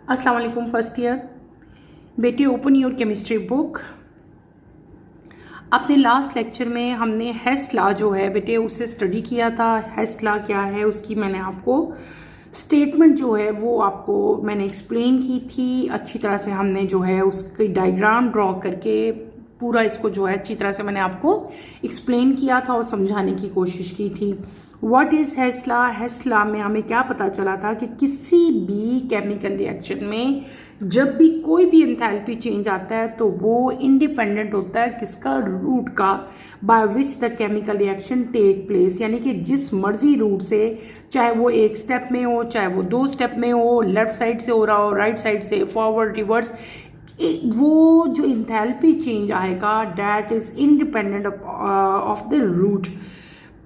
अस्सलाम वालेकुम first year बेटे, ओपन योर केमिस्ट्री बुक। अपने लास्ट लेक्चर में हमने हेस लॉ जो है बेटे उसे स्टडी किया था। हेस लॉ क्या है उसकी मैंने आपको स्टेटमेंट जो है वो आपको मैंने एक्सप्लेन की थी। अच्छी तरह से हमने जो है उसकी डायग्राम ड्रॉ करके पूरा इसको जो है अच्छी तरह से मैंने आपको एक्सप्लेन किया था और समझाने की कोशिश की थी। What is Hess law? Hess law में हमें क्या पता चला था कि किसी भी केमिकल रिएक्शन में जब भी कोई भी एंथैल्पी चेंज आता है तो वो इंडिपेंडेंट होता है किसका? रूट का, by which the chemical reaction take place. यानी कि जिस मर्जी रूट से, चाहे वो एक स्टेप में हो, चाहे वो 2 स्टेप में हो, लेफ्ट साइड से हो रहा हो, राइट साइड से, फॉरवर्ड, रिवर्स, वो जो इंथैल्पी चेंज आएगा that is independent of the route.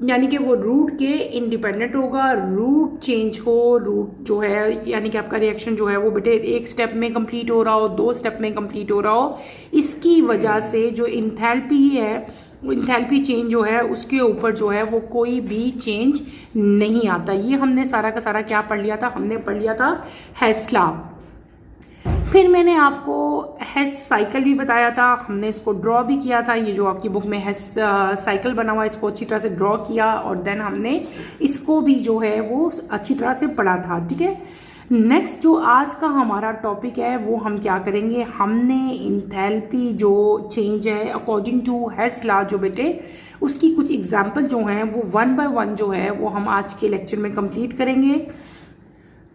यानी कि वो रूट के इंडिपेंडेंट होगा। रूट चेंज हो, रूट जो है यानी कि आपका रिएक्शन जो है वो बेटे एक स्टेप में कंप्लीट हो रहा हो, 2 स्टेप में कंप्लीट हो रहा हो, इसकी वजह से जो इंथैल्पी है, इंथैल्पी चेंज जो है उसके ऊपर जो है वो कोई भी चेंज नहीं आता। ये हमने सारा का सारा क्या पढ़ लिया था? हमने पढ़ लिया था हेस लॉ। फिर मैंने आपको हेस साइकिल भी बताया था, हमने इसको ड्रॉ भी किया था। ये जो आपकी बुक में हेस साइकिल बना हुआ है इसको अच्छी तरह से ड्रॉ किया और देन हमने इसको भी जो है वो अच्छी तरह से पढ़ा था। ठीक है, नेक्स्ट जो आज का हमारा टॉपिक है वो हम क्या करेंगे? हमने इंथैल्पी जो चेंज है अकॉर्डिंग टू हेस लॉ जो बेटे उसकी कुछ एग्जाम्पल जो हैं वो 1 बाय 1 जो है वो हम आज के लेक्चर में कंप्लीट करेंगे।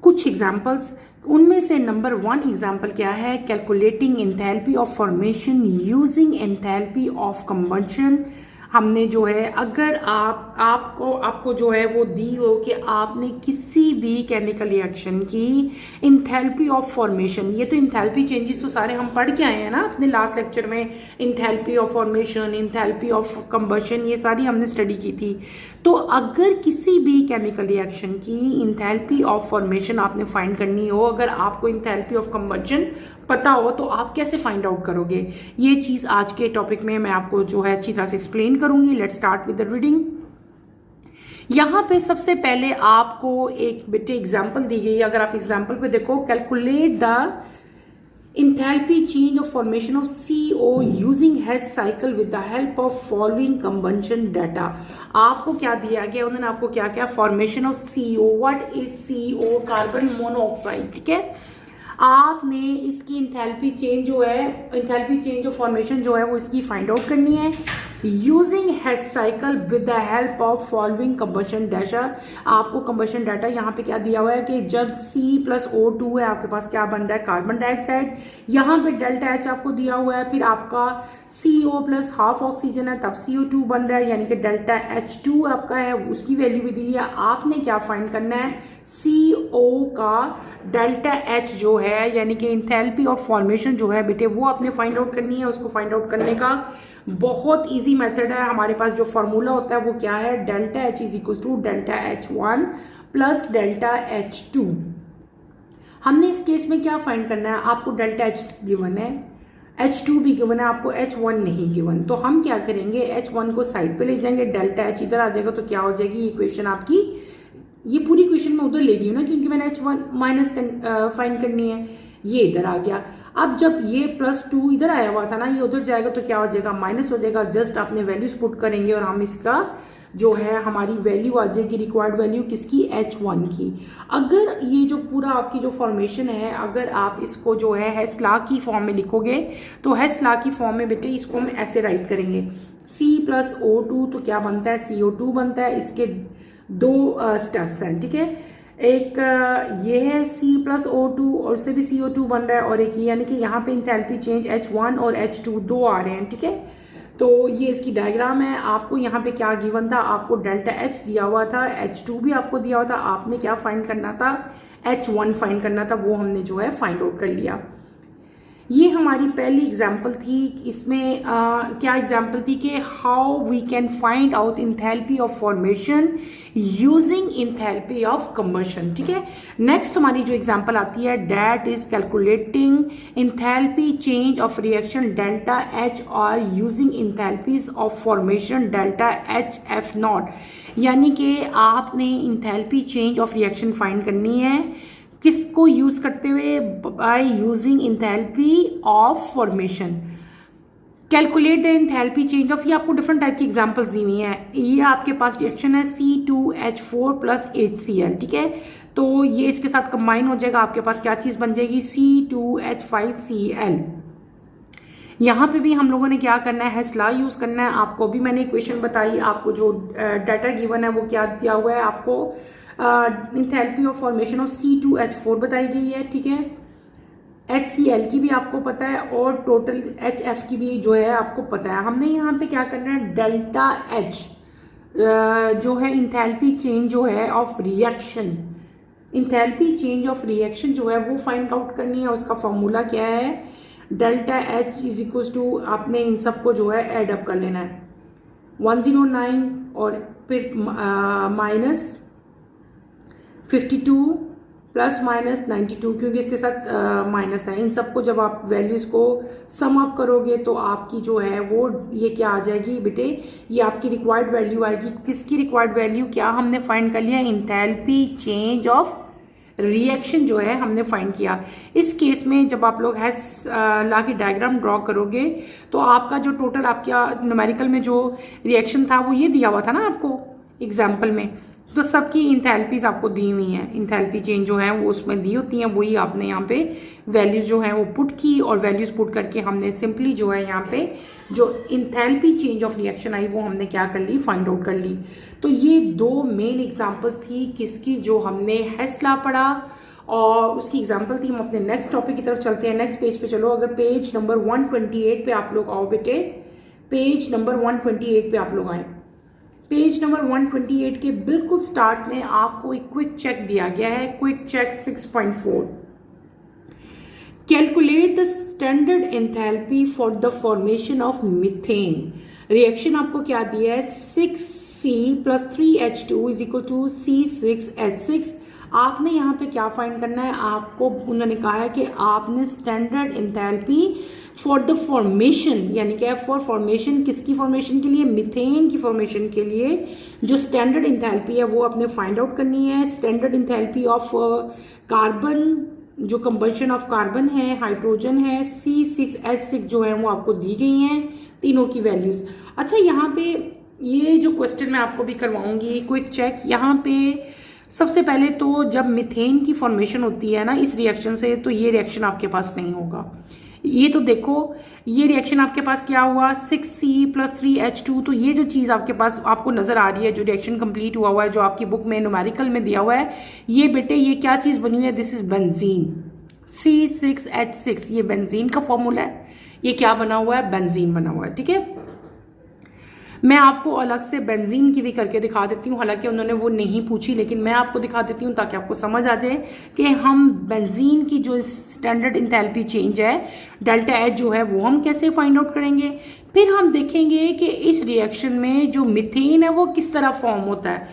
कुछ एग्जाम्पल्स, उनमें से नंबर 1 एग्जाम्पल क्या है? Calculating enthalpy of formation using enthalpy of combustion. हमने जो है अगर आपको जो है वो दी हो कि आपने किसी भी केमिकल रिएक्शन की इंथैल्पी ऑफ फॉर्मेशन, ये तो इंथैल्पी चेंजेस तो सारे हम पढ़ के आए हैं ना अपने लास्ट लेक्चर में। Enthalpy of formation, enthalpy of combustion, ये सारी हमने स्टडी की थी। तो अगर किसी भी केमिकल रिएक्शन की इंथैल्पी ऑफ फॉर्मेशन आपने फाइंड करनी हो, अगर आपको इंथैल्पी ऑफ कंबशन पता हो तो आप कैसे फाइंड आउट करोगे? ये चीज़ आज के टॉपिक में मैं आपको जो है अच्छी तरह से एक्सप्लेन करूंगी। Let's start with the reading. यहाँ पे सबसे पहले आपको एक बेटे एग्जाम्पल दी गई है। अगर आप एग्जाम्पल पे देखो, calculate the enthalpy change of formation of CO using Hess cycle with the help of following combustion data. आपको क्या दिया गया? उन्होंने आपको क्या क्या? Formation of CO। What is CO? Carbon monoxide. ठीक है, आपने इसकी इंथैल्पी चेंज जो है, इंथैल्पी चेंज ऑफ फॉर्मेशन जो है वो इसकी फाइंड आउट करनी है using Hess cycle with the help of following combustion data. आपको कंबशन डाटा यहाँ पे क्या दिया हुआ है कि जब C+O2 है आपके पास क्या बन रहा है? Carbon dioxide. यहाँ पे डेल्टा H आपको दिया हुआ है, फिर आपका CO प्लस हाफ ऑक्सीजन है तब CO2 बन रहा है, यानी कि डेल्टा H2 आपका है, उसकी वैल्यू भी दी है। आपने क्या फाइंड करना है? CO का डेल्टा H जो है यानी कि इंथैल्पी ऑफ फॉर्मेशन जो है बेटे वो आपने फाइंड आउट करनी है। उसको फाइंड आउट करने का बहुत इजी मेथड है। हमारे पास जो फॉर्मूला होता है वो क्या है? Delta H is equal to delta H1 plus delta H2। हमने इस केस में क्या फाइंड करना है? आपको डेल्टा H गिवन है, H2 भी गिवन है, आपको H1 नहीं गिवन। तो हम क्या करेंगे? H1 को साइड पे ले जाएंगे, डेल्टा H इधर आ जाएगा तो क्या हो जाएगी? इक्वेशन आपकी, ये पूरी इक्वेशन में उधर ले गई ना क्योंकि मैंने H1 माइनस फाइंड करनी है, ये इधर आ गया। अब जब ये +2 इधर आया हुआ था ना, ये उधर जाएगा तो क्या हो जाएगा? माइनस हो जाएगा। जस्ट आपने वैल्यूज पुट करेंगे और हम इसका जो है हमारी वैल्यू आ जाएगी, रिक्वायर्ड वैल्यू किसकी? H1 की। अगर ये जो पूरा आपकी जो फॉर्मेशन है, अगर आप इसको जो है हेस लॉ की फॉर्म में लिखोगे तो हेस लॉ की फॉर्म में बेटे इसको हम ऐसे राइट करेंगे, C+O2 तो क्या बनता है? CO2 बनता है। इसके 2 स्टेप्स हैं। ठीक है, एक ये है C+O2 और उससे भी CO2 बन रहा है, और एक ये, यानी कि यहाँ पे इंथैल्पी चेंज H1 और H2 दो आ रहे हैं। ठीक है, तो ये इसकी डायग्राम है। आपको यहाँ पे क्या गिवन था? आपको डेल्टा H दिया हुआ था, H2 भी आपको दिया हुआ था। आपने क्या फाइंड करना था? H1 फाइंड करना था। वो हमने जो है फाइंड आउट कर लिया। ये हमारी पहली एग्जाम्पल थी। इसमें क्या एग्जाम्पल थी कि how we can find out enthalpy of formation using enthalpy of combustion. ठीक है, नेक्स्ट हमारी जो एग्जाम्पल आती है that is calculating enthalpy change of reaction delta H और using enthalpies of formation delta HF0। यानी कि आपने enthalpy change of reaction find करनी है किसको यूज करते हुए? By using enthalpy of formation. Calculate the enthalpy change of, ये आपको डिफरेंट टाइप की एग्जांपल्स दी हुई हैं। ये आपके पास रिएक्शन है C2H4 प्लस HCl, ठीक है। तो ये इसके साथ कंबाइन हो जाएगा, आपके पास क्या चीज बन जाएगी? C2H5Cl। यहाँ पे भी हम लोगों ने क्या करना है? हेस्ला यूज करना है। आपको भी मैंने इक्वेशन बताई, आपको जो डाटा गिवन है वो क्या दिया हुआ है? आपको enthalpy of formation of C2H4 बताई गई है, ठीक है। HCl की भी आपको पता है और टोटल HF की भी जो है आपको पता है। हमने यहाँ पे क्या करना है? डेल्टा H जो है इंथैल्पी चेंज जो है of reaction, enthalpy change of reaction जो है वो फाइंड आउट करनी है। उसका फॉर्मूला क्या है? Delta H is equal to, आपने इन सबको जो है एड अप कर लेना है 109 और फिर माइनस 52 प्लस माइनस 92, क्योंकि इसके साथ माइनस है। इन सबको जब आप वैल्यूज को सम अप करोगे तो आपकी जो है वो ये क्या आ जाएगी बेटे? ये आपकी रिक्वायर्ड वैल्यू आएगी। किसकी रिक्वायर्ड वैल्यू? क्या हमने फाइंड कर लिया? इंथैल्पी चेंज ऑफ रिएक्शन जो है हमने फाइंड किया। इस केस में जब आप लोग हेस ला की डायग्राम ड्रॉ करोगे तो आपका जो टोटल आपका न्यूमेरिकल में जो रिएक्शन था वो ये दिया हुआ था ना आपको एग्जाम्पल में, तो सबकी इंथैल्पीज आपको दी हुई हैं। इंथैल्पी चेंज जो है वो उसमें दी होती हैं, वही आपने यहाँ पे वैल्यूज जो है वो पुट की, और वैल्यूज पुट करके हमने सिंपली जो है यहाँ पे जो enthalpy change of reaction I वो हमने क्या कर ली? फाइंड आउट कर ली। तो ये दो मेन एग्जांपल्स थी किसकी? जो हमने हेस लॉ पढ़ा और उसकी एग्जांपल थी। हम अपने नेक्स्ट टॉपिक की तरफ चलते हैं। नेक्स्ट पेज पे चलो। अगर पेज नंबर 128 पे आप लोग आओ बेटे, पेज नंबर 128 पे आप लोग आए। पेज नंबर 128 के बिल्कुल स्टार्ट में आपको एक क्विक चेक दिया गया है। Quick check 6.4, calculate the standard enthalpy for the formation of methane. Reaction आपको क्या दिया है? 6C plus 3H2 is equal to C6H6। आपने यहाँ पे क्या फाइंड करना है? आपको उन्होंने कहा है कि आपने standard enthalpy for the formation, यानी क्या? फॉर फॉर्मेशन, किसकी फॉर्मेशन के लिए? मीथेन की फॉर्मेशन के लिए जो स्टैंडर्ड एंथैल्पी है वो आपने फाइंड आउट करनी है। स्टैंडर्ड एंथैल्पी ऑफ कार्बन, जो कंबशन ऑफ कार्बन है, हाइड्रोजन है, C6H6 जो है वो आपको दी गई हैं तीनों की वैल्यूज। अच्छा, यहाँ पे ये जो क्वेश्चन मैं आपको भी करवाऊंगी क्विक चेक, यहाँ पे सबसे पहले तो जब मीथेन की फॉर्मेशन होती है ना इस रिएक्शन से, तो ये रिएक्शन आपके पास नहीं होगा। ये तो देखो, ये रिएक्शन आपके पास क्या हुआ? 6C plus 3H2। तो ये जो चीज़ आपके पास आपको नजर आ रही है, जो रिएक्शन कंप्लीट हुआ है, जो आपकी बुक में न्यूमेरिकल में दिया हुआ है, ये बेटे ये क्या चीज़ बनी हुई है? This is benzene, C6H6। ये बेंजीन का फॉर्मूला है। ये क्या बना हुआ है? बेंजीन बना हुआ है, ठीक है। मैं आपको अलग से बेंजीन की भी करके दिखा देती हूँ, हालांकि उन्होंने वो नहीं पूछी, लेकिन मैं आपको दिखा देती हूँ ताकि आपको समझ आ जाए कि हम बेंजीन की जो स्टैंडर्ड इंथैल्पी चेंज है डेल्टा एच जो है वो हम कैसे फाइंड आउट करेंगे। फिर हम देखेंगे कि इस रिएक्शन में जो मीथेन है वो किस तरह फॉर्म होता है,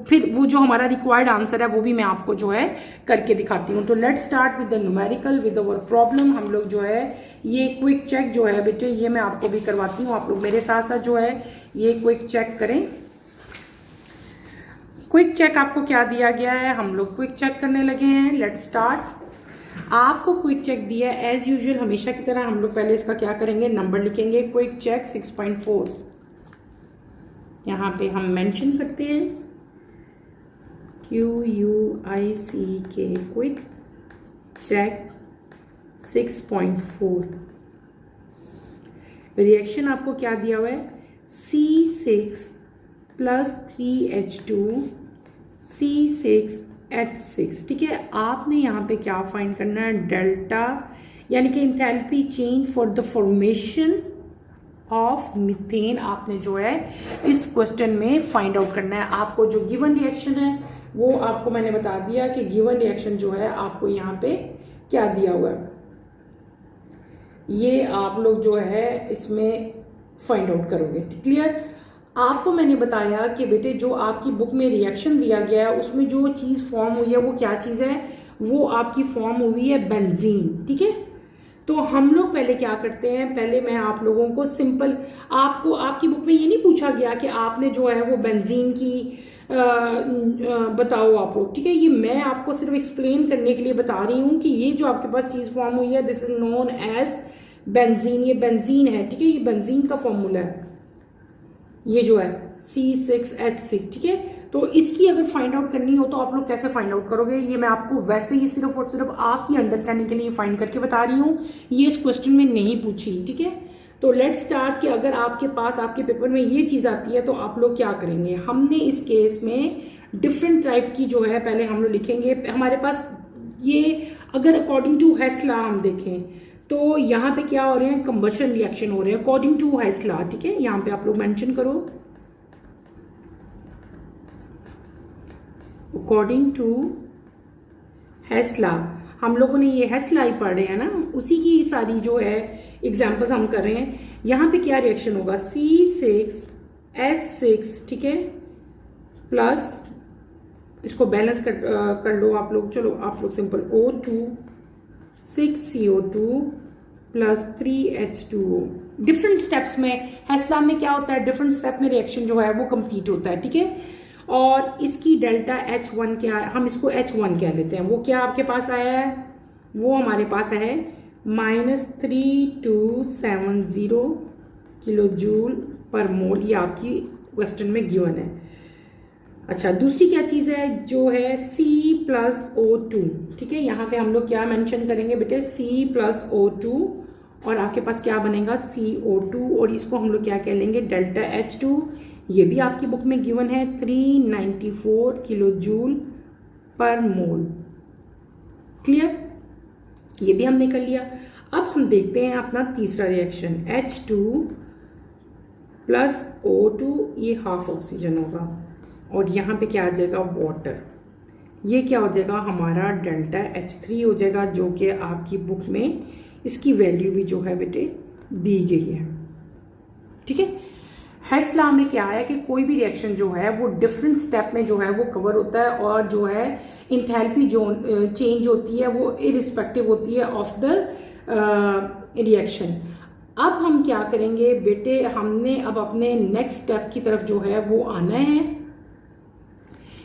फिर वो जो हमारा रिक्वायर्ड आंसर है वो भी मैं आपको जो है करके दिखाती हूँ। तो let's start with the numerical with our problem. हम लोग जो है ये क्विक चेक जो है बेटे ये मैं आपको भी करवाती हूँ, आप लोग मेरे साथ साथ जो है ये क्विक चेक करें। क्विक चेक आपको क्या दिया गया है? हम लोग क्विक चेक करने लगे हैं। Let's start. आपको क्विक चेक दिया है एज यूजुअल, हमेशा की तरह हम लोग पहले इसका क्या करेंगे? नंबर लिखेंगे। क्विक चेक 6.4 यहाँ पे हम मेंशन करते हैं QUICK क्विक चेक 6.4। रिएक्शन आपको क्या दिया हुआ है? C6 प्लस 3H2 C6H6, ठीक है। आपने यहाँ पे क्या फाइंड करना है? डेल्टा, यानी कि enthalpy change for the formation of methane आपने जो है इस क्वेश्चन में फाइंड आउट करना है। आपको जो गिवन रिएक्शन है वो आपको मैंने बता दिया कि गिवन रिएक्शन जो है आपको यहाँ पे क्या दिया हुआ है, ये आप लोग जो है इसमें फाइंड आउट करोगे। क्लियर? आपको मैंने बताया कि बेटे जो आपकी बुक में रिएक्शन दिया गया है उसमें जो चीज़ फॉर्म हुई है वो क्या चीज़ है? वो आपकी फॉर्म हुई है बेंजीन, ठीक है। तो हम लोग पहले क्या करते हैं? पहले मैं आप लोगों को सिंपल, आपको आपकी बुक में ये नहीं पूछा गया कि आपने जो है वो बेंजीन की बताओ आप लोग, ठीक है। ये मैं आपको सिर्फ एक्सप्लेन करने के लिए बता रही हूँ कि ये जो आपके पास चीज़ फॉर्म हुई है, this is known as benzene. ये बेंजीन है, ठीक है, ये बेंजीन का फॉर्मूला है, ये जो है C6H6, ठीक है। तो इसकी अगर फाइंड आउट करनी हो तो आप लोग कैसे फाइंड आउट करोगे, ये मैं आपको वैसे ही सिर्फ और सिर्फ आपकी अंडरस्टैंडिंग के लिए फाइंड करके बता रही हूँ, ये इस क्वेश्चन में नहीं पूछी, ठीक है। तो लेट्स स्टार्ट कि अगर आपके पास आपके पेपर में ये चीज़ आती है तो आप लोग क्या करेंगे। हमने इस केस में डिफरेंट टाइप की जो है पहले हम लोग लिखेंगे। हमारे पास ये अगर अकॉर्डिंग टू हेस लॉ हम देखें तो यहाँ पे क्या हो रहे हैं, कंबशन रिएक्शन हो रहे हैं अकॉर्डिंग टू हेस लॉ, ठीक है। यहाँ पे आप लोग मेंशन करो अकॉर्डिंग टू हेस लॉ। हम लोगों ने ये हेस लॉ ही पढ़े हैं ना, उसी की सारी जो है एग्जाम्पल्स हम कर रहे हैं। यहाँ पे क्या रिएक्शन होगा, C6H6, ठीक है, प्लस इसको बैलेंस कर लो आप लोग। चलो आप लोग simple O2 6CO2 plus 3H2O। Different steps में हेस लॉ में क्या होता है, डिफरेंट स्टेप में रिएक्शन जो है वो कंप्लीट होता है, ठीक है। और इसकी डेल्टा H1 क्या है, हम इसको H1 कह लेते हैं। वो क्या आपके पास आया है, वो हमारे पास है -3270 किलो जूल पर मोल, ये आपकी क्वेश्चन में गिवन है। अच्छा, दूसरी क्या चीज़ है जो है C+O2, ठीक है। यहाँ पे हम लोग क्या मेंशन करेंगे बेटे, C+O2, और आपके पास क्या बनेगा CO2, और इसको हम लोग क्या कह लेंगे, डेल्टा H2। ये भी आपकी बुक में गिवन है 394 किलो जूल पर मोल। क्लियर, ये भी हमने कर लिया। अब हम देखते हैं अपना तीसरा रिएक्शन, H2 प्लस O2, ये हाफ ऑक्सीजन होगा, और यहाँ पे क्या आ जाएगा, वाटर। ये क्या हो जाएगा, हमारा डेल्टा H3 हो जाएगा, जो कि आपकी बुक में इसकी वैल्यू भी जो है बेटे दी गई है, ठीक है। हेस लॉ में क्या है कि कोई भी रिएक्शन जो है वो डिफरेंट स्टेप में जो है वो कवर होता है, और जो है इंथैल्पी जो चेंज होती है वो इरिस्पेक्टिव होती है ऑफ द रिएक्शन। अब हम क्या करेंगे बेटे, हमने अब अपने नेक्स्ट स्टेप की तरफ जो है वो आना है।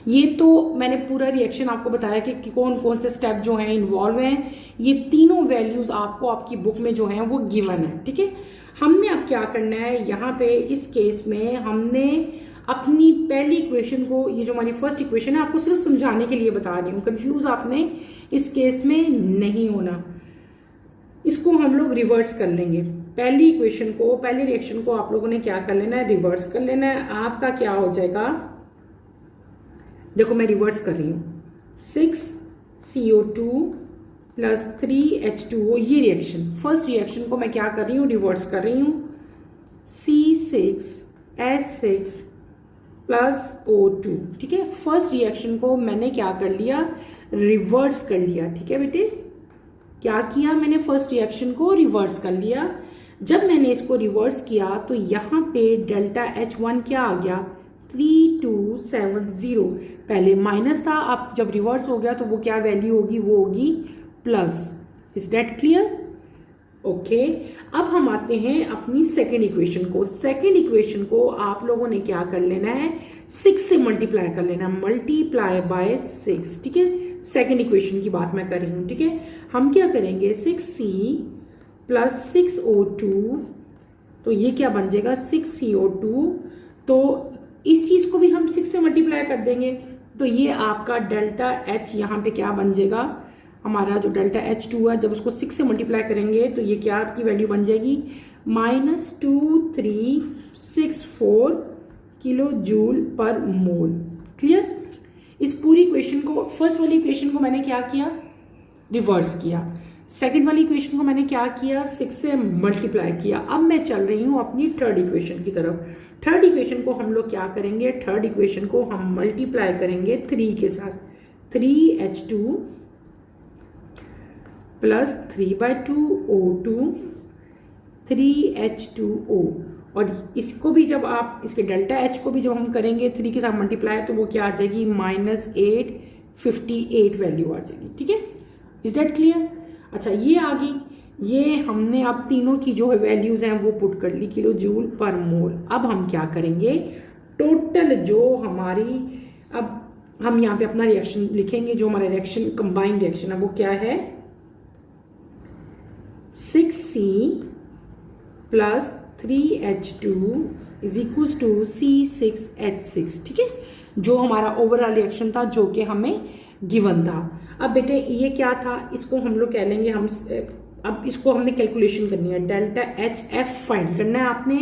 ये तो मैंने पूरा रिएक्शन आपको बताया कि कौन कौन से स्टेप जो हैं इन्वॉल्व हैं। ये तीनों वैल्यूज आपको आपकी बुक में जो हैं वो गिवन है, ठीक है। हमने अब क्या करना है, यहाँ पे इस केस में हमने अपनी पहली इक्वेशन को, ये जो हमारी फर्स्ट इक्वेशन है, आपको सिर्फ समझाने के लिए बता रही हूँ, कंफ्यूज आपने इस केस में नहीं होना। इसको हम लोग रिवर्स कर लेंगे। पहली इक्वेशन को, पहले रिएक्शन को आप लोगों ने क्या कर लेना है, रिवर्स कर लेना है। आपका क्या हो जाएगा, देखो मैं रिवर्स कर रही हूँ, 6CO2 प्लस 3H2O, ये रिएक्शन, फर्स्ट रिएक्शन को मैं क्या कर रही हूँ, रिवर्स कर रही हूँ, C6H6 प्लस O2, ठीक है। फर्स्ट रिएक्शन को मैंने क्या कर लिया, रिवर्स कर लिया, ठीक है बेटे। क्या किया मैंने, फर्स्ट रिएक्शन को रिवर्स कर लिया। जब मैंने इसको रिवर्स किया तो यहाँ पे डेल्टा H1 क्या आ गया, 3270। पहले माइनस था, अब जब रिवर्स हो गया तो वो क्या वैल्यू होगी, वो होगी plus. Is that clear, okay. अब हम आते हैं अपनी सेकेंड इक्वेशन को। सेकेंड इक्वेशन को आप लोगों ने क्या कर लेना है, 6 से मल्टीप्लाई कर लेना, मल्टीप्लाई बाय 6, ठीक है। सेकेंड इक्वेशन की बात मैं कर रही हूँ, ठीक है। हम क्या करेंगे, 6C प्लस 6O2, तो ये क्या बन जाएगा, 6CO2। तो इस चीज़ को भी हम 6 से मल्टीप्लाई कर देंगे, तो ये आपका डेल्टा H यहाँ पे क्या बन जाएगा, हमारा जो डेल्टा H2 है, जब उसको 6 से मल्टीप्लाई करेंगे तो ये क्या आपकी वैल्यू बन जाएगी, -2364 किलो जूल पर मोल। क्लियर, इस पूरी इक्वेशन को, फर्स्ट वाली इक्वेशन को मैंने क्या किया, रिवर्स किया। सेकंड वाली इक्वेशन को मैंने क्या किया, 6 से मल्टीप्लाई किया। अब मैं चल रही हूँ अपनी थर्ड इक्वेशन की तरफ। थर्ड इक्वेशन को हम लोग क्या करेंगे, थर्ड इक्वेशन को हम मल्टीप्लाई करेंगे 3 के साथ, 3H2 प्लस 3/2O2 3H2O, और इसको भी जब आप, इसके डेल्टा H को भी जब हम करेंगे 3 के साथ मल्टीप्लाई, तो वो क्या आ जाएगी, -858 वैल्यू आ जाएगी, ठीक है। Is that clear. अच्छा, ये आ गई, ये हमने अब तीनों की जो वैल्यूज हैं वो पुट कर ली, किलो जूल पर मोल। अब हम क्या करेंगे, टोटल जो हमारी अब हम यहाँ पे अपना रिएक्शन लिखेंगे, जो हमारा रिएक्शन कंबाइंड रिएक्शन है वो क्या है, 6C plus 3H2 is equal to C6H6, ठीक है, जो हमारा ओवरऑल रिएक्शन था जो कि हमें गिवन था। अब बेटे ये क्या था, इसको हम लोग कह लेंगे, हम अब इसको हमने कैलकुलेशन करनी है, डेल्टा HF फाइंड करना है आपने,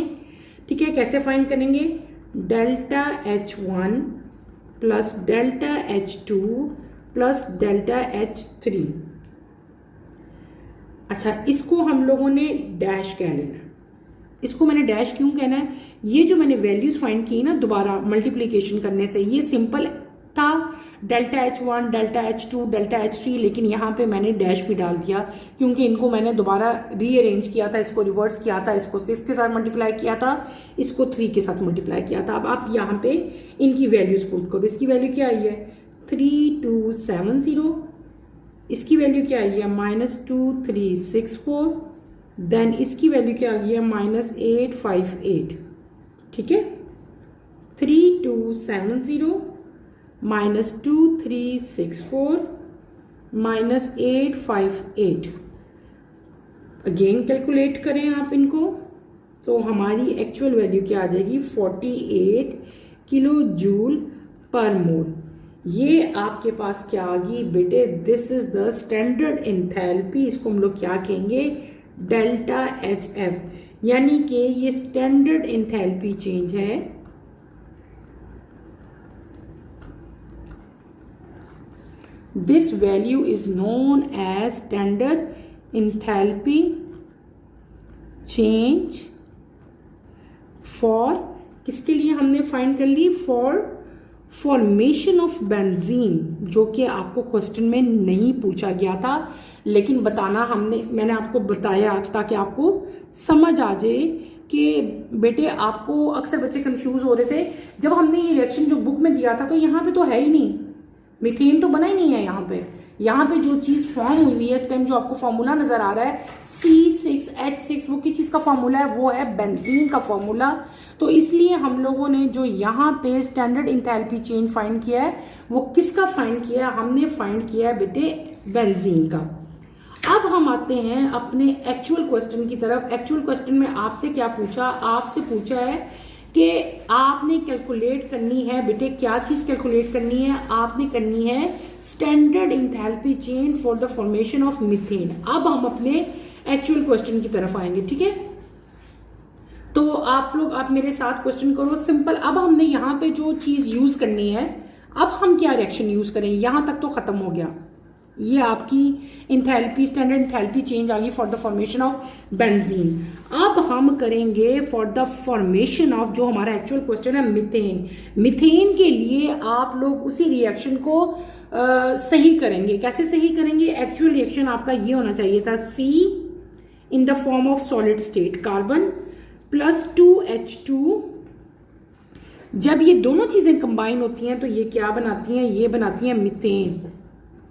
ठीक है। कैसे फाइंड करेंगे, delta H1 plus delta H2 plus delta H3। अच्छा, इसको हम लोगों ने डैश कह लेना है। इसको मैंने डैश क्यों कहना है, ये जो मैंने वैल्यूज फाइंड की ना दोबारा मल्टीप्लिकेशन करने से, ये सिंपल था delta H1 delta H2 delta H3, लेकिन यहाँ पे मैंने डैश भी डाल दिया क्योंकि इनको मैंने दोबारा रीअरेंज किया था, इसको रिवर्स किया था, इसको 6 के साथ मल्टीप्लाई किया था, इसको 3 के साथ मल्टीप्लाई किया था। अब आप यहाँ पे इनकी वैल्यूज पुट करो। इसकी वैल्यू क्या आई है, 3270, इसकी वैल्यू क्या आई है, -2364, देन इसकी वैल्यू क्या आ गई है, -858, ठीक है। 3270 -2364 -858, अगेन कैलकुलेट करें आप इनको, तो हमारी एक्चुअल वैल्यू क्या आ जाएगी, 48 किलो जूल पर मोल। ये आपके पास क्या आ गई बेटे, this is the standard enthalpy, इसको हम लोग क्या कहेंगे, डेल्टा HF, यानी कि ये स्टैंडर्ड एंथैल्पी चेंज है। This value is known as standard enthalpy change for, किसके लिए हमने फाइंड कर ली, फॉर फॉर्मेशन ऑफ बेंजीन, जो कि आपको क्वेश्चन में नहीं पूछा गया था, लेकिन बताना मैंने आपको बताया ताकि आपको समझ आ जाए कि बेटे आपको अक्सर बच्चे कंफ्यूज हो रहे थे जब हमने ये रिएक्शन जो बुक में दिया था, तो यहाँ पे तो है ही नहीं, मीथेन तो बना ही नहीं है। यहाँ पे जो चीज़ फॉर्म हुई है इस टाइम, जो आपको फॉर्मूला नज़र आ रहा है C6H6, वो किस चीज़ का फॉर्मूला है, वो है बेंजीन का फॉर्मूला। तो इसलिए हम लोगों ने जो यहाँ पे स्टैंडर्ड इंथैल्पी चेंज फाइंड किया है, वो किसका फाइंड किया है, हमने फाइंड किया है बेटे बेंजीन का। अब हम आते हैं अपने एक्चुअल क्वेश्चन की तरफ। एक्चुअल क्वेश्चन में आपसे क्या पूछा, आपसे पूछा है कि आपने कैलकुलेट करनी है बेटे, क्या चीज कैलकुलेट करनी है, आपने करनी है standard enthalpy change for the formation of methane. अब हम अपने एक्चुअल क्वेश्चन की तरफ आएंगे, ठीक है। तो आप मेरे साथ क्वेश्चन करो, सिंपल। अब हमने यहाँ पे जो चीज यूज करनी है, अब हम क्या रिएक्शन यूज करें, यहां तक तो खत्म हो गया, ये आपकी इंथैल्पी स्टैंडर्ड इंथैल्पी चेंज आ गई for the formation of benzene. अब हम करेंगे फॉर द फॉर्मेशन ऑफ, जो हमारा एक्चुअल क्वेश्चन है, मीथेन। मीथेन के लिए आप लोग उसी रिएक्शन को सही करेंगे। कैसे सही करेंगे, एक्चुअल रिएक्शन आपका ये होना चाहिए था, C in the form of solid state carbon plus 2H2। जब ये दोनों चीजें कंबाइन होती हैं तो ये क्या बनाती हैं, ये बनाती हैं methane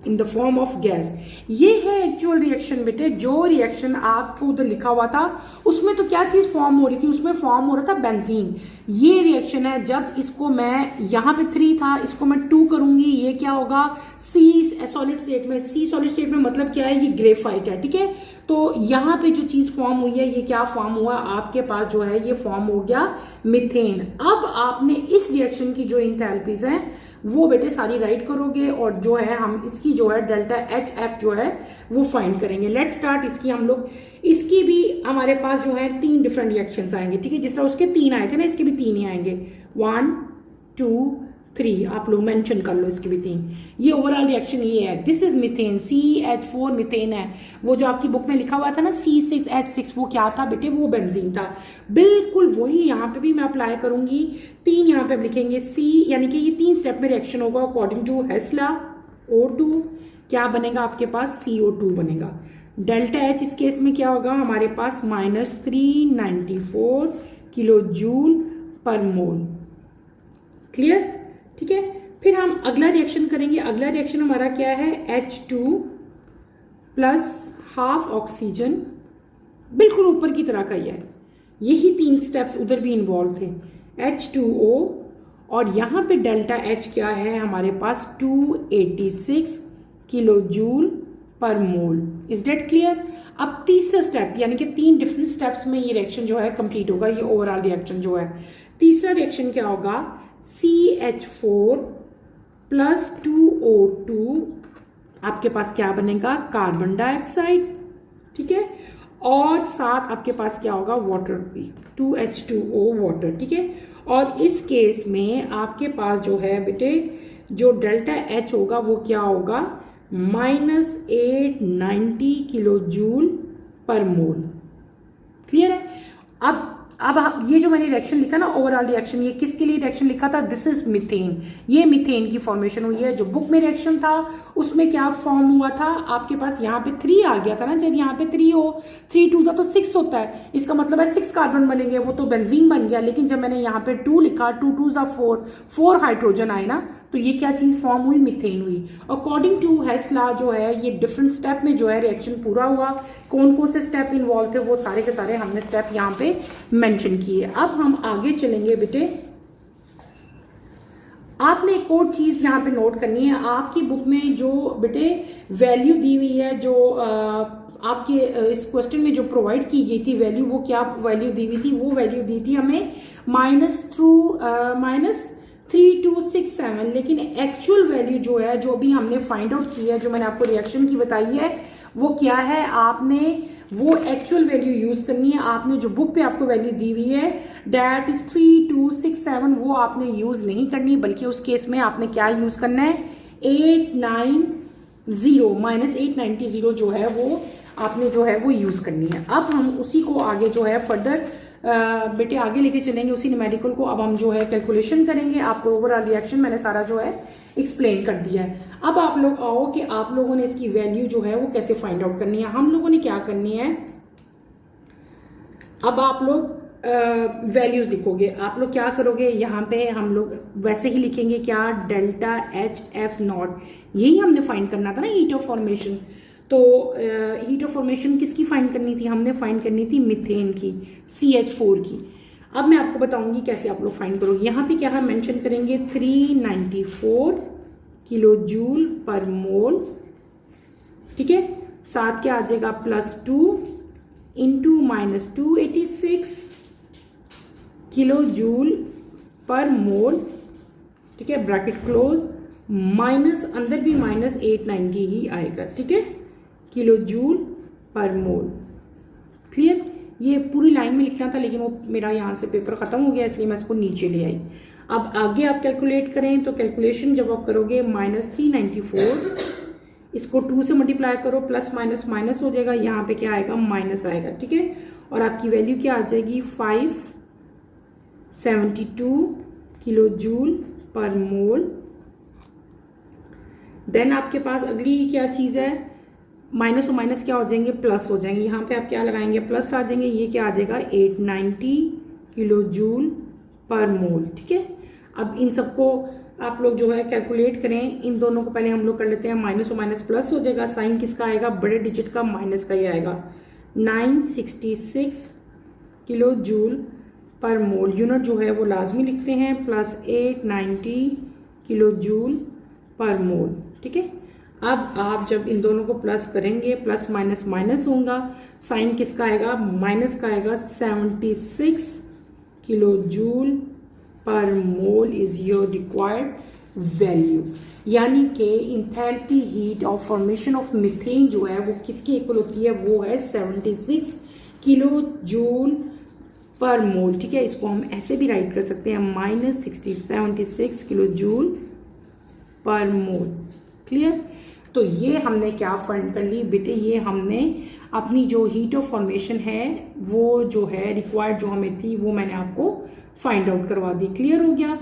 in the form of gas. ये है एक्चुअल रिएक्शन बेटे। जो रिएक्शन आपको उधर लिखा हुआ था उसमें तो क्या चीज फॉर्म हो रही थी, उसमें फॉर्म हो रहा था बेंजीन। ये रिएक्शन है, जब इसको मैं यहाँ पे 3 था, इसको मैं 2 करूंगी, ये क्या होगा, C सॉलिड स्टेट में। C सॉलिड स्टेट में मतलब क्या है, ये ग्रेफाइट है, ठीक है। तो यहाँ पे जो चीज फॉर्म हुई है, ये क्या फॉर्म हुआ, आपके पास जो है ये फॉर्म हो गया मीथेन। अब आपने इस रिएक्शन की जो इंथैल्पीज हैं वो बेटे सारी राइट करोगे, और जो है हम इसकी जो है डेल्टा HF जो है वो फाइंड करेंगे। Let start. इसकी हम लोग, इसकी भी हमारे पास जो है 3 डिफरेंट रिएक्शंस आएंगे, ठीक है। जिस तरह उसके 3 आए थे ना, इसके भी 3 ही आएंगे, 1 2 3। आप लोग मेंशन कर लो, इसके भी 3। ये ओवरऑल रिएक्शन ये है, this is methane, CH4 methane है। वो जो आपकी बुक में लिखा हुआ था ना C6H6, वो क्या था बेटे, वो बेंजीन था। बिल्कुल वही यहाँ पे भी मैं अप्लाई करूंगी। 3 यहाँ पे अब लिखेंगे C, यानी कि ये 3 स्टेप में रिएक्शन होगा अकॉर्डिंग टू हेस्ला। O2 क्या बनेगा आपके पास, CO2 बनेगा। डेल्टा H इस केस में क्या होगा हमारे पास, -394 किलो जूल पर मोल। क्लियर, ठीक है। फिर हम अगला रिएक्शन करेंगे। अगला रिएक्शन हमारा क्या है, H2 प्लस हाफ ऑक्सीजन, बिल्कुल ऊपर की तरह का ही है। यही 3 स्टेप्स उधर भी इन्वॉल्व थे। H2O और यहाँ पे डेल्टा एच क्या है हमारे पास 286 kilo joule per mole. Is that clear? अब तीसरा स्टेप यानी कि 3 डिफरेंट स्टेप्स में ये रिएक्शन जो है कंप्लीट होगा, ये ओवरऑल रिएक्शन जो है। तीसरा रिएक्शन क्या होगा, CH4 प्लस 2O2 आपके पास क्या बनेगा, कार्बन डाइऑक्साइड, ठीक है, और साथ आपके पास क्या होगा, वाटर भी, 2H2O वाटर, ठीक है। और इस केस में आपके पास जो है बेटे जो डेल्टा एच होगा वो क्या होगा, -890 किलो जूल पर मोल। क्लियर है? अब ये जो मैंने रिएक्शन लिखा ना, ओवरऑल रिएक्शन, ये किसके लिए रिएक्शन लिखा था, दिस इज मीथेन। ये मीथेन की फॉर्मेशन हुई है। जो बुक में रिएक्शन था उसमें क्या फॉर्म हुआ था, आपके पास यहाँ पे 3 आ गया था ना, जब यहाँ पे 3 हो, 3 2 तो 6 होता है, इसका मतलब है 6 कार्बन बनेंगे, वो तो बेंजीन बन गया। लेकिन जब मैंने यहाँ पे 2 लिखा, 2 2 4 हाइड्रोजन आए ना, तो ये क्या चीज फॉर्म हुई, मीथेन हुई। अकॉर्डिंग टू हेस लॉ जो है ये डिफरेंट स्टेप में जो है रिएक्शन पूरा हुआ। कौन कौन से स्टेप इन्वॉल्व थे वो सारे के सारे हमने स्टेप यहाँ पे मेंशन किए। अब हम आगे चलेंगे बेटे। आपने एक और चीज यहाँ पे नोट करनी है, आपकी बुक में जो बेटे वैल्यू दी हुई है, जो आपके इस क्वेश्चन में जो प्रोवाइड की गई थी वैल्यू, वो क्या वैल्यू दी हुई थी, वो वैल्यू दी थी हमें -3267, लेकिन एक्चुअल वैल्यू जो है, जो भी हमने फाइंड आउट की है, जो मैंने आपको रिएक्शन की बताई है, वो क्या है, आपने वो एक्चुअल वैल्यू यूज करनी है। आपने जो बुक पे आपको वैल्यू दी हुई है डेट इज 3267, वो आपने यूज नहीं करनी, बल्कि उस केस में आपने क्या यूज करना है, 890 जो है वो आपने जो है वो यूज करनी है। अब हम उसी को आगे जो है फर्दर बेटे आगे लेके चलेंगे, उसी न्यूमेरिकल को अब हम जो है कैलकुलेशन करेंगे। आपको ओवरऑल रिएक्शन मैंने सारा जो है एक्सप्लेन कर दिया है। अब आप लोग आओ कि आप लोगों ने इसकी वैल्यू जो है वो कैसे फाइंड आउट करनी है। हम लोगों ने क्या करनी है, अब आप लोग वैल्यूज लिखोगे। आप लोग क्या करोगे, यहाँ पे हम लोग वैसे ही लिखेंगे क्या, डेल्टा एच एफ नॉट, यही हमने फाइंड करना था ना, हीट ऑफ फॉर्मेशन। तो हीट ऑफ फॉर्मेशन किसकी फाइंड करनी थी, हमने फाइंड करनी थी मीथेन की, CH4 की। अब मैं आपको बताऊंगी कैसे आप लोग फाइंड करोगे। यहाँ पे क्या है मेंशन करेंगे, 394 किलो जूल पर मोल, ठीक है। साथ क्या आ जाएगा, +2 into -286 kilo joule per mole, ठीक है, ब्रैकेट क्लोज, माइनस अंदर भी -890 ही आएगा, ठीक है, किलो जूल पर मोल। क्लियर? ये पूरी लाइन में लिखना था, लेकिन वो मेरा यहाँ से पेपर खत्म हो गया, इसलिए मैं इसको नीचे ले आई। अब आगे आप कैलकुलेट करें, तो कैलकुलेशन जब आप करोगे, -394 इसको 2 से मल्टीप्लाई करो, प्लस माइनस माइनस हो जाएगा, यहाँ पे क्या आएगा, माइनस आएगा, ठीक है। और आपकी वैल्यू क्या आ जाएगी, 572 किलो जूल पर मोल। देन आपके पास अगली क्या चीज़ है, माइनस और माइनस क्या हो जाएंगे, प्लस हो जाएंगे। यहाँ पे आप क्या लगाएंगे, प्लस ला देंगे, ये क्या आ जाएगा, 890 किलो जूल पर मोल, ठीक है। अब इन सबको आप लोग जो है कैलकुलेट करें। इन दोनों को पहले हम लोग कर लेते हैं, माइनस और माइनस प्लस हो जाएगा, साइन किसका आएगा, बड़े डिजिट का, माइनस का ही आएगा। 966 किलो जूल पर मोल, यूनिट जो है वो लाजमी लिखते हैं, plus 890 kilo joule per mole, ठीक है। अब आप जब इन दोनों को प्लस करेंगे, प्लस माइनस माइनस होगा, साइन किसका आएगा, माइनस का आएगा। 76 kilo joule per mole is your required value. यानी कि enthalpy heat of formation of methane जो है वो किसकी इक्वल होती है, वो है 76 किलो जूल पर मोल, ठीक है। इसको हम ऐसे भी राइट कर सकते हैं, -76 किलो जूल पर मोल। क्लियर? तो ये हमने क्या फाइंड कर ली बेटे, ये हमने अपनी जो हीट ऑफ फॉर्मेशन है वो जो है रिक्वायर्ड जो हमें थी वो मैंने आपको फाइंड आउट करवा दी। क्लियर हो गया?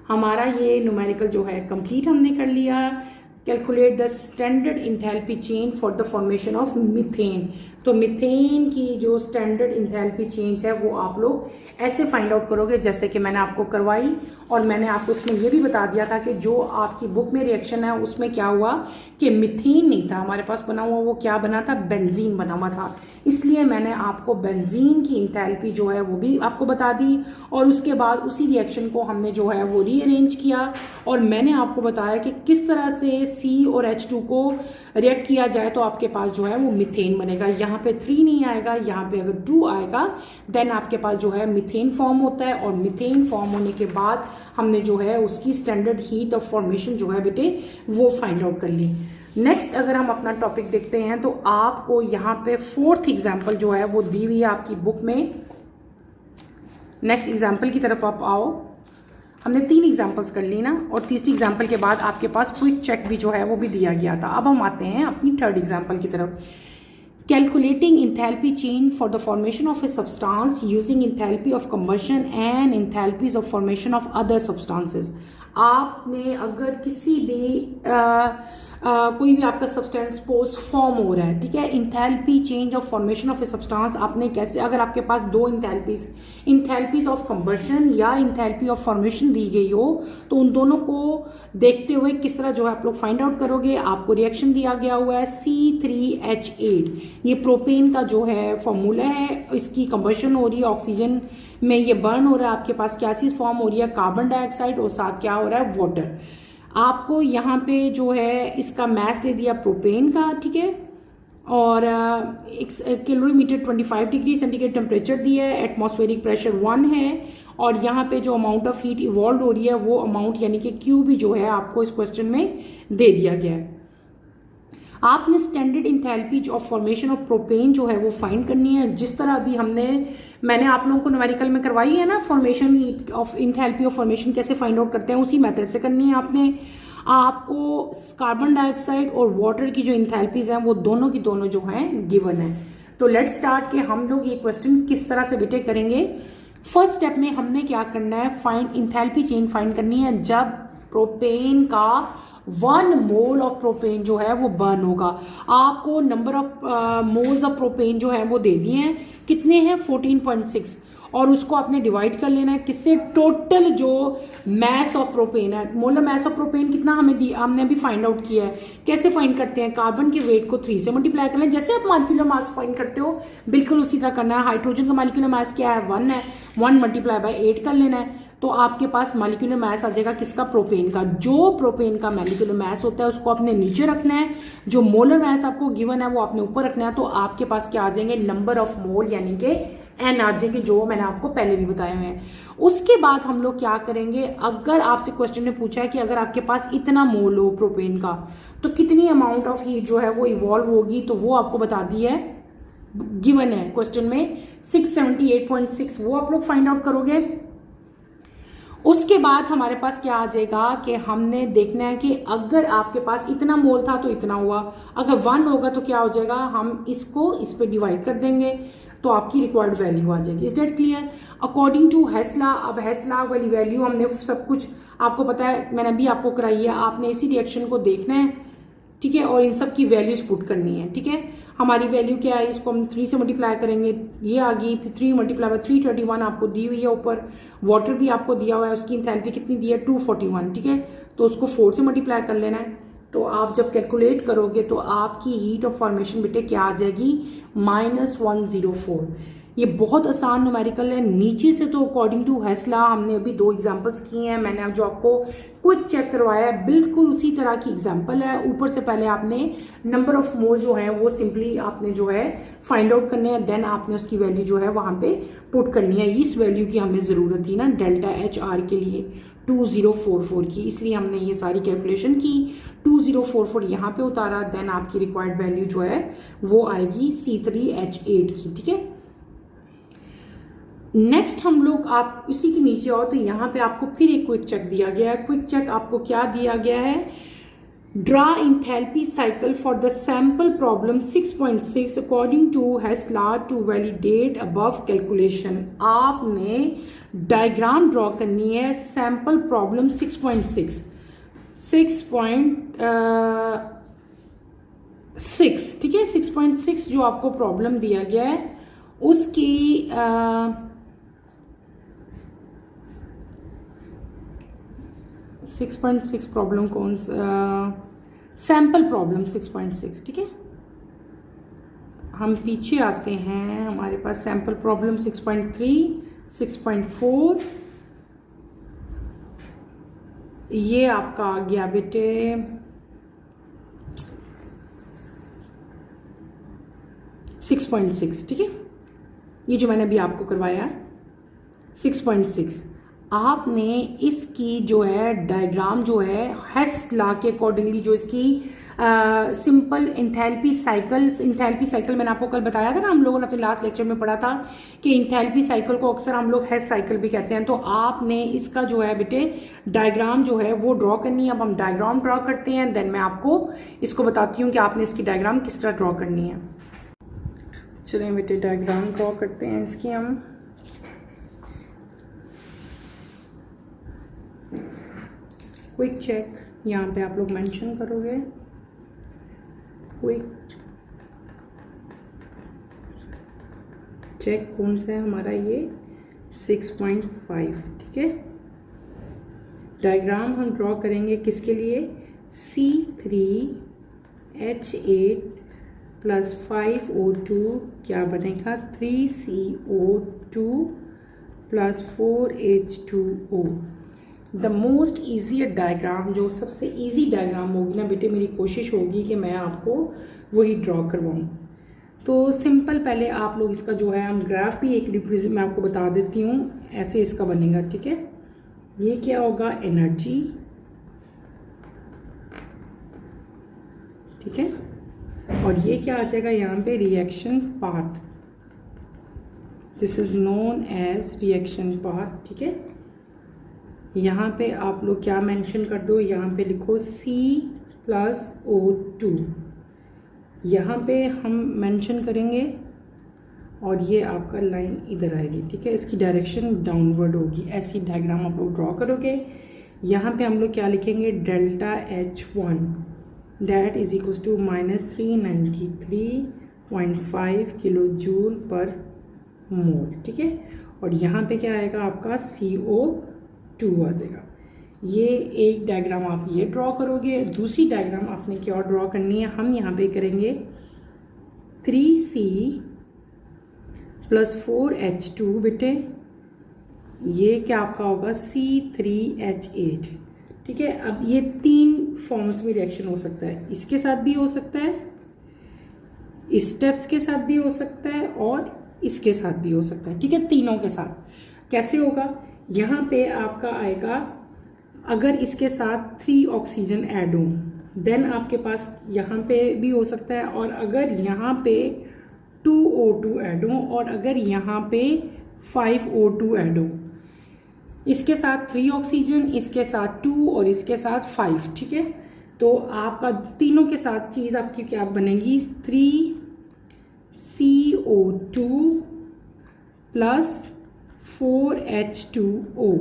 हमारा ये न्यूमेरिकल जो है कंप्लीट हमने कर लिया। Calculate the standard enthalpy change for the formation of methane. तो मीथेन की जो स्टैंडर्ड इंथैल्पी चेंज है वो आप लोग ऐसे फाइंड आउट करोगे जैसे कि मैंने आपको करवाई, और मैंने आपको उसमें ये भी बता दिया था कि जो आपकी बुक में रिएक्शन है उसमें क्या हुआ कि मीथेन नहीं था हमारे पास बना हुआ, वो क्या बना था, बेंजीन बना हुआ था। इसलिए मैंने आपको बेंजीन की इंथैल्पी जो है वो भी आपको बता दी, और उसके बाद उसी रिएक्शन को हमने जो है वो रीअरेंज किया, और मैंने आपको बताया कि किस तरह से C और H2 को रिएक्ट किया जाए तो आपके पास जो है वो मीथेन बनेगा। यहाँ पे 3 नहीं आएगा, यहाँ पे अगर 2 आएगा देन आपके पास जो है मीथेन फॉर्म होता है, और मीथेन फॉर्म होने के बाद हमने जो है उसकी स्टैंडर्ड हीट ऑफ फॉर्मेशन जो है बेटे वो फाइंड आउट कर ली। नेक्स्ट अगर हम अपना टॉपिक देखते हैं तो आपको यहाँ पे 4th एग्जाम्पल जो है वो दी हुई है आपकी बुक में। नेक्स्ट एग्जाम्पल की तरफ आप आओ। हमने 3 एग्जाम्पल्स कर ली ना, और तीसरी एग्जाम्पल के बाद आपके पास क्विक चेक भी जो है वो भी दिया गया था। अब हम आते हैं अपनी 3rd एग्जाम्पल की तरफ। Calculating enthalpy change for the formation of a substance using enthalpy of combustion and enthalpies of formation of other substances. आपने अगर किसी भी कोई भी आपका सब्सटेंस पोस्ट फॉर्म हो रहा है, ठीक है, enthalpy change of formation of a substance आपने कैसे, अगर आपके पास 2 इंथैल्पीज ऑफ कंबशन या इंथैल्पी ऑफ फॉर्मेशन दी गई हो तो उन दोनों को देखते हुए किस तरह जो है आप लोग फाइंड आउट करोगे। आपको रिएक्शन दिया गया हुआ है C3H8, ये प्रोपेन का जो है फॉर्मूला है, इसकी कंबशन हो रही है, ऑक्सीजन में ये बर्न हो रहा है, आपके पास क्या चीज़ फॉर्म हो रही है, कार्बन डाइऑक्साइड, और साथ क्या हो रहा है, वाटर। आपको यहाँ पे जो है इसका मैस दे दिया प्रोपेन का, ठीक है, और कैलोरीमीटर 25 डिग्री सेंटीग्रेड टेम्परेचर दिया है, एटमॉस्फेरिक प्रेशर 1 है, और यहाँ पे जो अमाउंट ऑफ हीट इवॉल्व हो रही है वो अमाउंट यानी कि Q भी जो है आपको इस क्वेश्चन में दे दिया गया है। आपने standard enthalpy of formation of propane जो है वो फाइंड करनी है, जिस तरह अभी मैंने आप लोगों को न्यूमेरिकल में करवाई है ना, formation of enthalpy of formation कैसे फाइंड आउट करते हैं उसी मेथड से करनी है आपने। आपको कार्बन डाइऑक्साइड और वाटर की जो इंथैल्पीज हैं वो दोनों की दोनों जो हैं गिवन है। तो लेट्स स्टार्ट कि हम लोग ये क्वेश्चन किस तरह से बेटे करेंगे। फर्स्ट स्टेप में हमने क्या करना है, फाइंड इंथैल्पी चेंज फाइंड करनी है जब प्रोपेन का 1 मोल ऑफ प्रोपेन जो है वो बर्न होगा। आपको number of moles of propane जो है वो दे दिए हैं, कितने हैं 14.6, और उसको आपने डिवाइड कर लेना है किससे, टोटल जो मैस ऑफ प्रोपेन है, मोलर मैस ऑफ प्रोपेन कितना हमने अभी फाइंड आउट किया है। कैसे फाइंड करते हैं, कार्बन के वेट को 3 से मल्टीप्लाई करना है, जैसे आप मॉलिक्यूलर मास फाइंड करते हो बिल्कुल उसी तरह करना है। हाइड्रोजन का मॉलिक्यूलर मास क्या है, 1 है, 1 मल्टीप्लाई बाय 8 कर लेना है, तो आपके पास मॉलिक्यूलर मास आ जाएगा किसका, प्रोपेन का। जो प्रोपेन का मॉलिक्यूलर मास होता है उसको आपने नीचे रखना है, जो मोलर मास आपको गिवन है वो आपने ऊपर रखना है, तो आपके पास क्या आ जाएंगे, नंबर ऑफ मोल यानी कि N आ जाएंगे, जो मैंने आपको पहले भी बताए हुए हैं। उसके बाद हम लोग क्या करेंगे, अगर आपसे क्वेश्चन ने पूछा है कि अगर आपके पास इतना मोल हो प्रोपेन का तो कितनी अमाउंट ऑफ हीट जो है वो इवॉल्व होगी, तो वो आपको बता दी है, गिवन है क्वेश्चन में 678.6, वो आप लोग फाइंड आउट करोगे। उसके बाद हमारे पास क्या आ जाएगा कि हमने देखना है कि अगर आपके पास इतना मोल था तो इतना हुआ, अगर 1 होगा तो क्या हो जाएगा, हम इसको इस पे डिवाइड कर देंगे तो आपकी रिक्वायर्ड वैल्यू आ जाएगी। Is that clear, according to Hess law. अब हेसला वाली वैल्यू हमने सब कुछ आपको पता है, मैंने अभी आपको कराई है, आपने इसी रिएक्शन को देखना है, ठीक है, और इन सब की वैल्यूज पुट करनी है, ठीक है। हमारी वैल्यू क्या है, इसको हम 3 से मल्टीप्लाई करेंगे, ये आ गई, फिर 3 मल्टीप्लाई बाय 331 आपको दी हुई है ऊपर, वाटर भी आपको दिया हुआ है, उसकी इंथैल्पी कितनी दी है 241, ठीक है, तो उसको 4 से मल्टीप्लाई कर लेना है। तो आप जब कैलकुलेट करोगे तो आपकी हीट ऑफ फॉर्मेशन बेटे क्या आ जाएगी, -104। ये बहुत आसान न्यूमेरिकल है नीचे से, तो अकॉर्डिंग टू हेसला हमने अभी 2 एग्जांपल्स किए हैं, मैंने अब जो आपको क्विक चेक करवाया है बिल्कुल उसी तरह की एग्जांपल है। ऊपर से पहले आपने नंबर ऑफ मोल जो है वो सिंपली आपने जो है फाइंड आउट करने हैं, देन आपने उसकी वैल्यू जो है वहाँ पे पुट करनी है। इस वैल्यू की हमें ज़रूरत थी ना डेल्टा HR के लिए 2044 की, इसलिए हमने ये सारी कैलकुलेशन की, 2044 यहाँ पे उतारा, देन आपकी रिक्वायर्ड वैल्यू जो है वो आएगी C3H8 की, ठीक है। नेक्स्ट हम लोग आप उसी के नीचे आओ तो यहाँ पे आपको फिर एक क्विक चेक दिया गया है। क्विक चेक आपको क्या दिया गया है, draw enthalpy cycle for the sample problem 6.6 according to Hess law to validate above calculation. आपने डायग्राम ड्रॉ करनी है सैम्पल प्रॉब्लम 6.6। 6.6, ठीक है, 6.6 जो आपको प्रॉब्लम दिया गया है उसकी 6.6 प्रॉब्लम कौन सा, सैम्पल प्रॉब्लम 6.6, ठीक है। हम पीछे आते हैं, हमारे पास सैम्पल प्रॉब्लम 6.3, 6.4, ये आपका आ गया बेटे 6.6, ठीक है। ये जो मैंने अभी आपको करवाया है 6.6, आपने इसकी जो है डायग्राम जो है हेस लॉ के अकॉर्डिंगली जो इसकी सिंपल इंथैल्पी साइकिल मैंने आपको कल बताया था ना, हम लोगों ने अपने लास्ट लेक्चर में पढ़ा था कि इंथैल्पी साइकिल को अक्सर हम लोग हेस साइकिल भी कहते हैं। तो आपने इसका जो है बेटे डायग्राम जो है वो ड्रॉ करनी है। अब हम डायग्राम ड्रॉ करते हैं, देन मैं आपको इसको बताती हूँ कि आपने इसकी डायग्राम किस तरह ड्रॉ करनी है। चलिए बेटे डायग्राम ड्रॉ करते हैं इसकी हम। क्विक चेक यहाँ पे आप लोग मेंशन करोगे, क्विक चेक कौन सा है हमारा, ये 6.5, ठीक है। डायग्राम हम ड्रॉ करेंगे किसके लिए, C3H8 प्लस 5O2 क्या बनेगा 3CO2 plus 4H2O। The most easier diagram, जो सबसे इजी डायग्राम होगी ना बेटे, मेरी कोशिश होगी कि मैं आपको वही ड्रॉ करवाऊँ। तो सिंपल पहले आप लोग इसका जो है हम ग्राफ भी एक रिप्रेजेंट मैं आपको बता देती हूँ, ऐसे इसका बनेगा, ठीक है। ये क्या होगा एनर्जी, ठीक है, और ये क्या आ जाएगा यहाँ पे reaction path, this is known as reaction path, ठीक है। यहाँ पे आप लोग क्या मेंशन कर दो, यहाँ पे लिखो C+O2, यहाँ पे हम मेंशन करेंगे और ये आपका लाइन इधर आएगी, ठीक है। इसकी डायरेक्शन डाउनवर्ड होगी। ऐसी डायग्राम आप लोग ड्रॉ करोगे। यहाँ पे हम लोग क्या लिखेंगे, delta H1 that is equals to -393.5 kilo joule per mole, ठीक है। और यहाँ पे क्या आएगा आपका CO2 आ जाएगा। ये एक डायग्राम आप ये ड्रॉ करोगे। दूसरी डायग्राम आपने क्या ड्रॉ करनी है, हम यहाँ पे करेंगे 3C प्लस 4H2 बेटे, ये क्या आपका होगा C3H8, ठीक है। अब ये 3 फॉर्म्स में रिएक्शन हो सकता है, इसके साथ भी हो सकता है, इस स्टेप्स के साथ भी हो सकता है और इसके साथ भी हो सकता है, ठीक है। तीनों के साथ कैसे होगा, यहाँ पे आपका आएगा अगर इसके साथ 3 ऑक्सीजन ऐड हो देन आपके पास यहाँ पे भी हो सकता है, और अगर यहाँ पे 2O2 ऐड हो और अगर यहाँ पे 5O2 ऐड हो, इसके साथ 3 ऑक्सीजन, इसके साथ 2 और इसके साथ 5, ठीक है। तो आपका तीनों के साथ चीज़ आपकी क्या बनेगी 3CO2 प्लस 4H2O,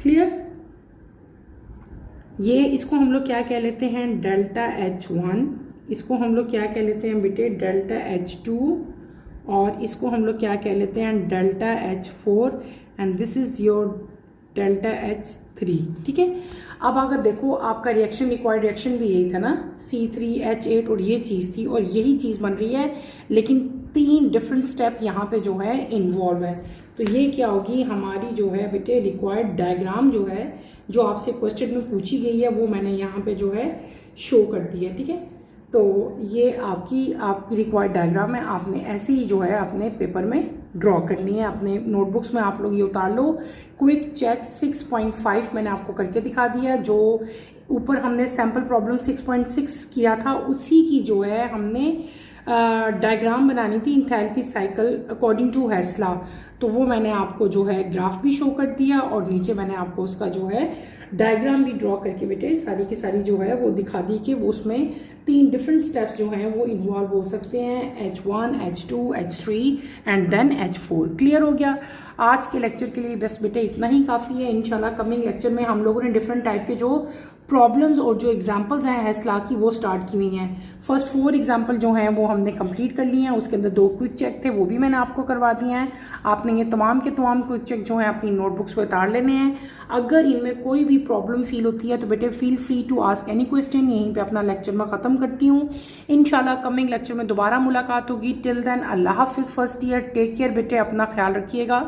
क्लियर। ये इसको हम लोग क्या कह लेते हैं डेल्टा H1, इसको हम लोग क्या कह लेते हैं बेटे डेल्टा H2, और इसको हम लोग क्या कह लेते हैं delta H4, and this is your delta H3, ठीक है। अब अगर देखो आपका रिएक्शन रिक्वायर्ड रिएक्शन भी यही था ना, C3H8 और ये चीज़ थी और यही चीज़ बन रही है, लेकिन 3 डिफरेंट स्टेप यहाँ पे जो है इन्वॉल्व है। तो ये क्या होगी हमारी जो है बेटे रिक्वायर्ड डायग्राम जो है, जो आपसे क्वेश्चन में पूछी गई है, वो मैंने यहाँ पे जो है शो कर दी है, ठीक है। तो ये आपकी रिक्वायर्ड डायग्राम है, आपने ऐसे ही जो है अपने पेपर में ड्रॉ करनी है। अपने नोटबुक्स में आप लोग ये उतार लो। क्विक चेक 6.5 मैंने आपको करके दिखा दिया, जो ऊपर हमने सैम्पल प्रॉब्लम 6.6 किया था, उसी की जो है हमने डायग्राम बनानी थी enthalpy cycle according to Hess law. तो वो मैंने आपको जो है ग्राफ भी शो कर दिया और नीचे मैंने आपको उसका जो है डायग्राम भी ड्रॉ करके बेटे सारी की सारी जो है वो दिखा दी कि वो उसमें 3 डिफरेंट स्टेप्स जो हैं वो इन्वॉल्व हो सकते हैं, H1, H2, H3 and then H4। Clear हो गया। आज के लेक्चर के लिए बस बेटे इतना ही काफ़ी है। इंशाल्लाह कमिंग लेक्चर में हम लोगों ने डिफरेंट टाइप के जो प्रॉब्लम्स और जो एग्जांपल्स हैं हेस्ट लॉ की वो स्टार्ट की हुई हैं। फर्स्ट 4 एग्जांपल जो हैं वो हमने कंप्लीट कर लिए हैं, उसके अंदर 2 क्विक चेक थे वो भी मैंने आपको करवा दिए हैं। आपने ये तमाम के तमाम क्विक चेक जो हैं अपनी नोटबुक्स पर उतार लेने हैं। अगर इनमें कोई भी प्रॉब्लम फील होती है तो बेटे feel free to ask any question. यहीं पर अपना लेक्चर मैं ख़त्म करती हूँ। इंशाल्लाह कमिंग लेक्चर में दोबारा मुलाकात होगी। टिल देन अल्लाह हाफिज़। फर्स्ट ईयर टेक केयर बेटे, अपना ख्याल रखिएगा।